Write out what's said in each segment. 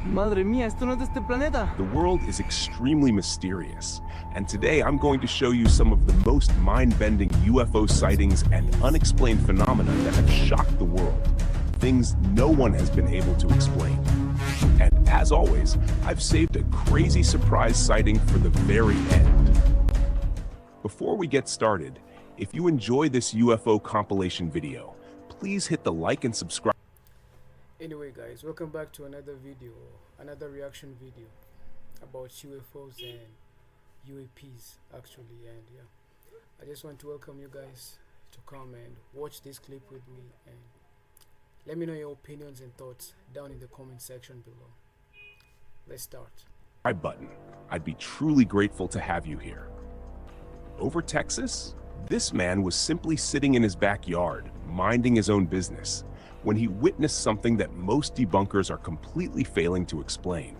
Madre mía, esto no es de este planeta. The world is extremely mysterious, and today I'm going to show you some of the most mind-bending UFO sightings and unexplained phenomena that have shocked the world. Things no one has been able to explain. And as always, I've saved a crazy surprise sighting for the very end. Before we get started, if you enjoy this UFO compilation video, please hit the like and subscribe. Anyway guys, welcome back to another video, another reaction video about UFOs and UAPs actually. And yeah, I just want to welcome you guys to come and watch this clip with me and let me know your opinions and thoughts down in the comment section below. Let's start. Button. I'd be truly grateful to have you here. Over Texas, this man was simply sitting in his backyard, minding his own business, when he witnessed something that most debunkers are completely failing to explain.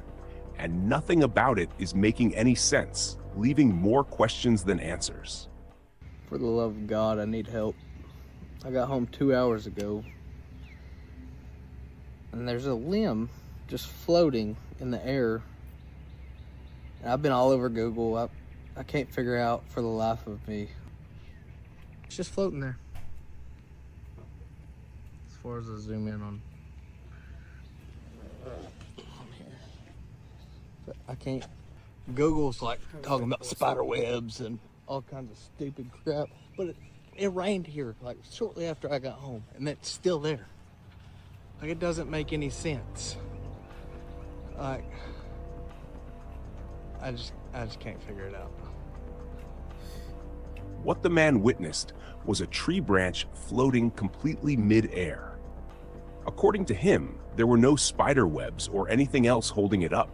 And nothing about it is making any sense, leaving more questions than answers. For the love of God, I need help. I got home 2 hours ago, and there's a limb just floating in the air. And I've been all over Google. I can't figure out for the life of me. It's just floating there. As far as I zoom in on here. But I can't. Google's like talking about spider webs and all kinds of stupid crap. But it rained here like shortly after I got home, and it's still there. Like, it doesn't make any sense. Like, I just can't figure it out. What the man witnessed was a tree branch floating completely mid-air. According to him, there were no spider webs or anything else holding it up.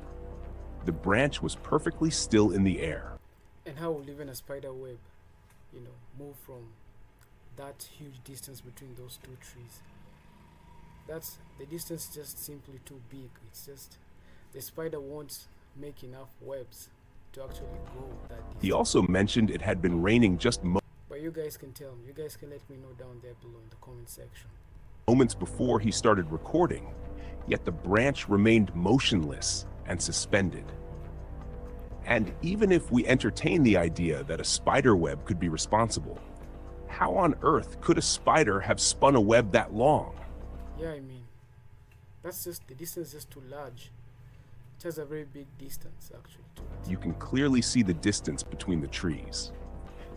The branch was perfectly still in the air. And how will even a spider web, move from that huge distance between those two trees? That's the distance, just simply too big. It's just the spider won't make enough webs to actually go that distance. He also mentioned it had been raining just But you guys can tell me, you guys can let me know down there below in the comment section. moments before he started recording, yet the branch remained motionless and suspended. And even if we entertain the idea that a spider web could be responsible, how on earth could a spider have spun a web that long? Yeah, I mean, that's just, the distance is just too large. It has a very big distance actually to it. You can clearly see the distance between the trees.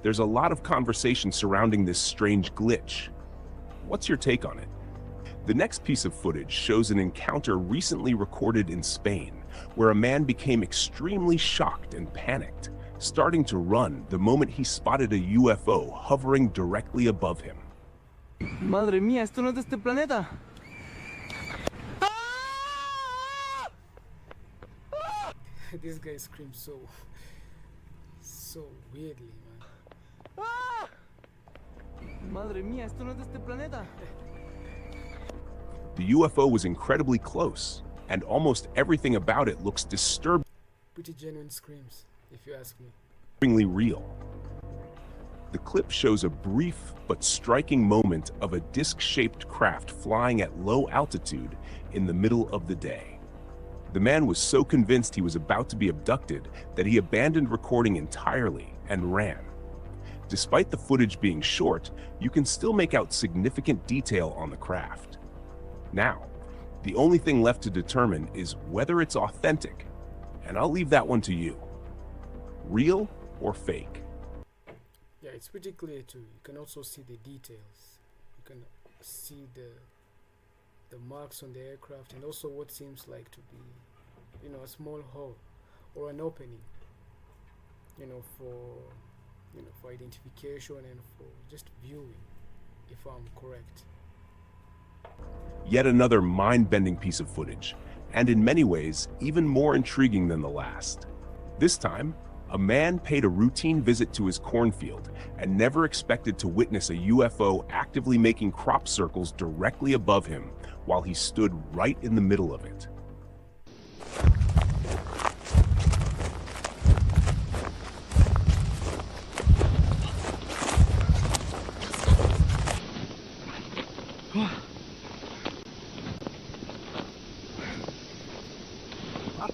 There's a lot of conversation surrounding this strange glitch. What's your take on it? The next piece of footage shows an encounter recently recorded in Spain, where a man became extremely shocked and panicked, starting to run the moment he spotted a UFO hovering directly above him. Madre mía, esto no es de este planeta. This guy screams so weirdly, man. Madre mía, esto no es de este planeta. The UFO was incredibly close, and almost everything about it looks disturbingly Pretty genuine screams, if you ask me. real. The clip shows a brief but striking moment of a disc-shaped craft flying at low altitude in the middle of the day. The man was so convinced he was about to be abducted that he abandoned recording entirely and ran. Despite the footage being short, you can still make out significant detail on the craft. Now, the only thing left to determine is whether it's authentic, and I'll leave that one to you. Real or fake? Yeah, it's pretty clear too. You can also see the details. You can see the marks on the aircraft, and also what seems like to be, a small hole or an opening, for identification and for just viewing, if I'm correct. Yet another mind-bending piece of footage, and in many ways, even more intriguing than the last. This time, a man paid a routine visit to his cornfield and never expected to witness a UFO actively making crop circles directly above him while he stood right in the middle of it.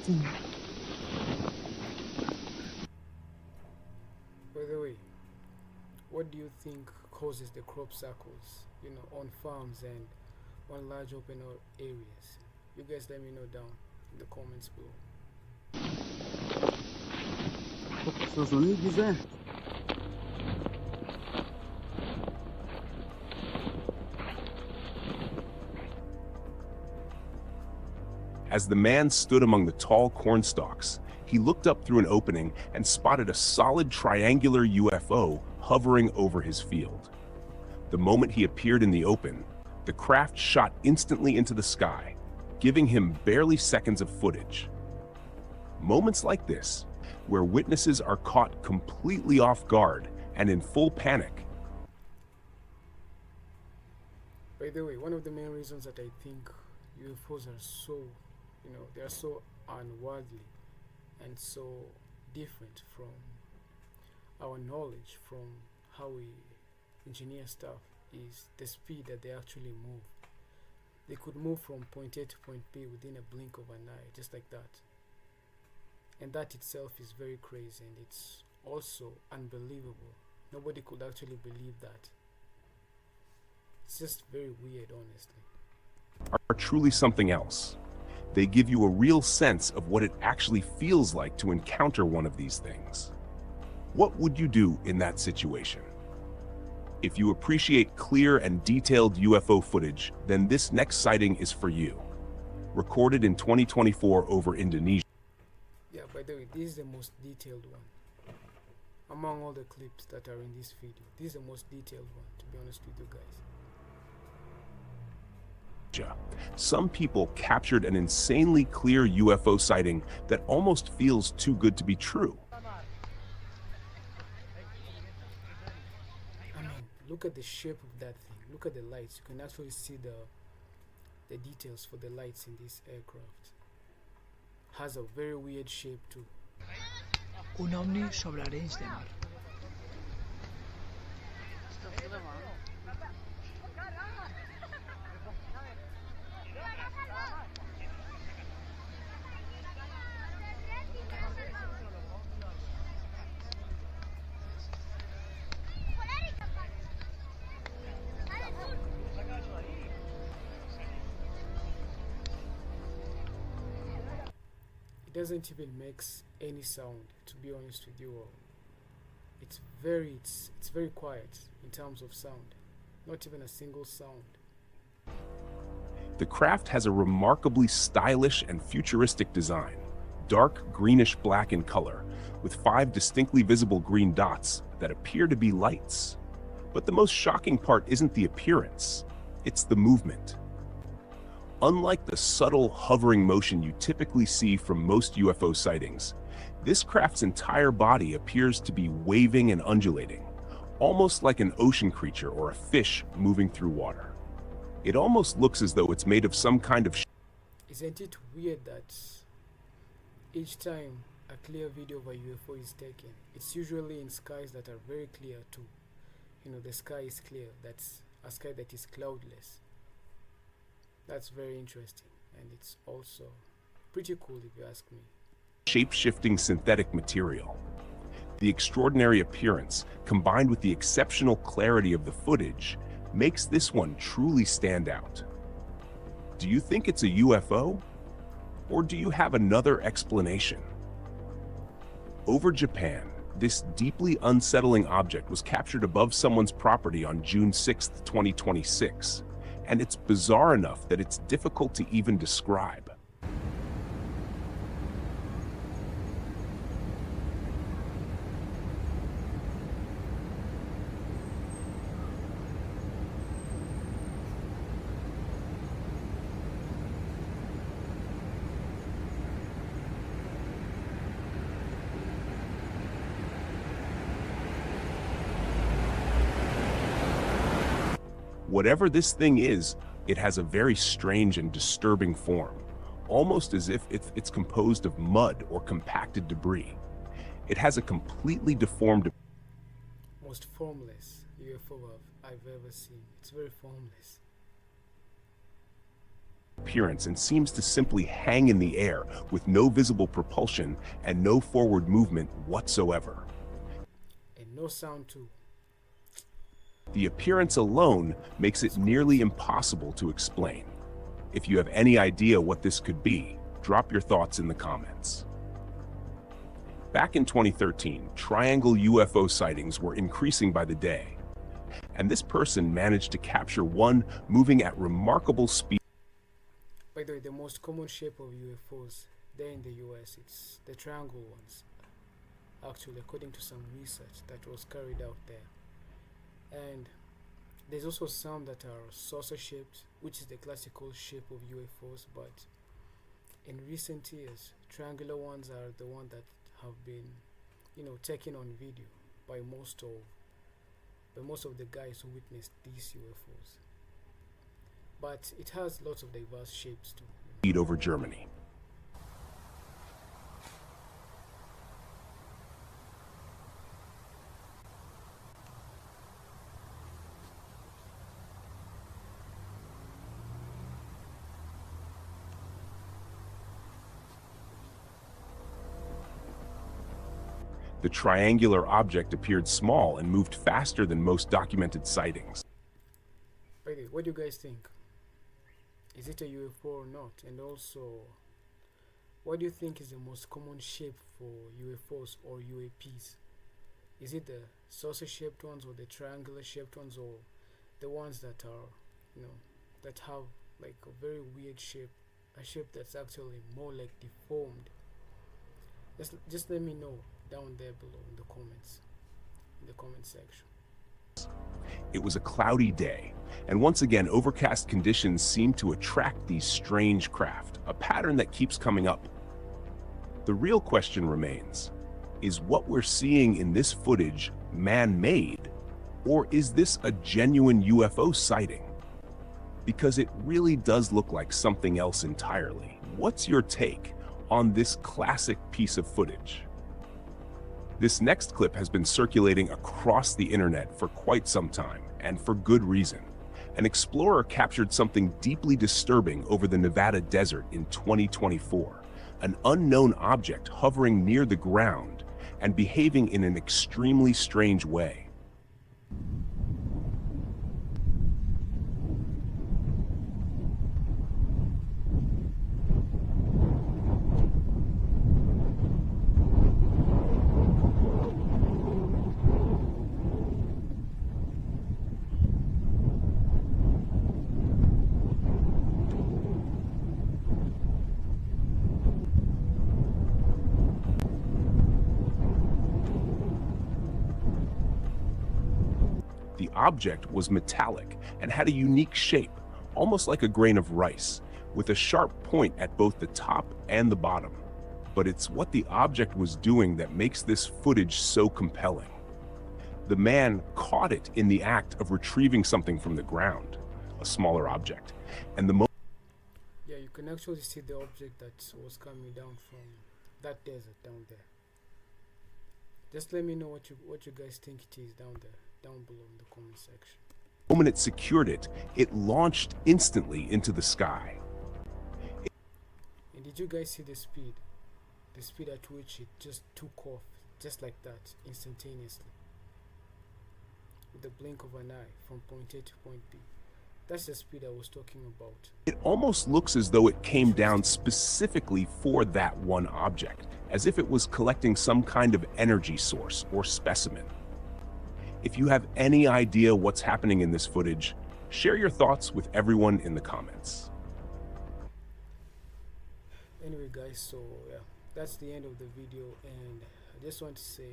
By the way, what do you think causes the crop circles, on farms and on large open areas? You guys let me know down in the comments below. As the man stood among the tall corn stalks, he looked up through an opening and spotted a solid triangular UFO hovering over his field. The moment he appeared in the open, the craft shot instantly into the sky, giving him barely seconds of footage. Moments like this, where witnesses are caught completely off guard and in full panic. By the way, one of the main reasons that I think UFOs are so, they are so unworldly and so different from our knowledge, from how we engineer stuff, is the speed that they actually move. They could move from point A to point B within a blink of an eye, just like that. And that itself is very crazy, and it's also unbelievable. Nobody could actually believe that. It's just very weird, honestly. Are truly something else. They give you a real sense of what it actually feels like to encounter one of these things. What would you do in that situation? If you appreciate clear and detailed UFO footage, then this next sighting is for you. Recorded in 2024 over Indonesia. Yeah, by the way, this is the most detailed one. Among all the clips that are in this video, this is the most detailed one, to be honest with you guys. Some people captured an insanely clear UFO sighting that almost feels too good to be true. I mean, look at the shape of that thing. Look at the lights. You can actually see the details for the lights in this aircraft. Has a very weird shape too. Un ovni sobre arenys de mar. It doesn't even make any sound, to be honest with you all. It's very quiet in terms of sound. Not even a single sound. The craft has a remarkably stylish and futuristic design, dark greenish black in color, with 5 distinctly visible green dots that appear to be lights. But the most shocking part isn't the appearance, it's the movement. Unlike the subtle hovering motion you typically see from most UFO sightings, this craft's entire body appears to be waving and undulating, almost like an ocean creature or a fish moving through water. It almost looks as though it's made of some kind of Isn't it weird that each time a clear video of a UFO is taken, it's usually in skies that are very clear too. The sky is clear. That's a sky that is cloudless. That's very interesting, and it's also pretty cool if you ask me. shape-shifting synthetic material. The extraordinary appearance, combined with the exceptional clarity of the footage, makes this one truly stand out. Do you think it's a UFO? Or do you have another explanation? Over Japan, this deeply unsettling object was captured above someone's property on June 6, 2026, and it's bizarre enough that it's difficult to even describe. Whatever this thing is, it has a very strange and disturbing form, almost as if it's composed of mud or compacted debris. It has a completely deformed... Most formless UFO I've ever seen. It's very formless. appearance and seems to simply hang in the air with no visible propulsion and no forward movement whatsoever. And no sound too. The appearance alone makes it nearly impossible to explain. If you have any idea what this could be, drop your thoughts in the comments. Back in 2013, triangle UFO sightings were increasing by the day, and this person managed to capture one moving at remarkable speed. By the way, the most common shape of UFOs there in the US, it's the triangle ones. Actually, according to some research that was carried out there. And there's also some that are saucer shaped, which is the classical shape of UFOs, but in recent years, triangular ones are the ones that have been, taken on video by most of the guys who witnessed these UFOs. But it has lots of diverse shapes too. Over Germany. The triangular object appeared small and moved faster than most documented sightings. By the way, what do you guys think? Is it a UFO or not? And also, what do you think is the most common shape for UFOs or UAPs? Is it the saucer shaped ones or the triangular shaped ones, or the ones that are, that have like a very weird shape, a shape that's actually more like deformed? Just let me know down there below in the comment section. It was a cloudy day, and once again, overcast conditions seemed to attract these strange craft, a pattern that keeps coming up. The real question remains, is what we're seeing in this footage man-made, or is this a genuine UFO sighting? Because it really does look like something else entirely. What's your take on this classic piece of footage? This next clip has been circulating across the internet for quite some time, and for good reason. An explorer captured something deeply disturbing over the Nevada desert in 2024, an unknown object hovering near the ground and behaving in an extremely strange way. The object was metallic and had a unique shape, almost like a grain of rice, with a sharp point at both the top and the bottom. But it's what the object was doing that makes this footage so compelling. The man caught it in the act of retrieving something from the ground, a smaller object, and Yeah, you can actually see the object that was coming down from that desert down there. Just let me know what you guys think it is down below in the comment section. the moment it secured it, it launched instantly into the sky. And did you guys see the speed? The speed at which it just took off, just like that, instantaneously. With the blink of an eye from point A to point B. That's the speed I was talking about. It almost looks as though it came down specifically for that one object, as if it was collecting some kind of energy source or specimen. If you have any idea what's happening in this footage, share your thoughts with everyone in the comments. Anyway guys, so yeah, that's the end of the video, and I just want to say,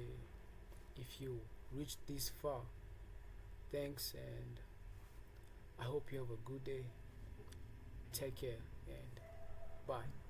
if you reached this far, thanks, and I hope you have a good day. Take care and bye.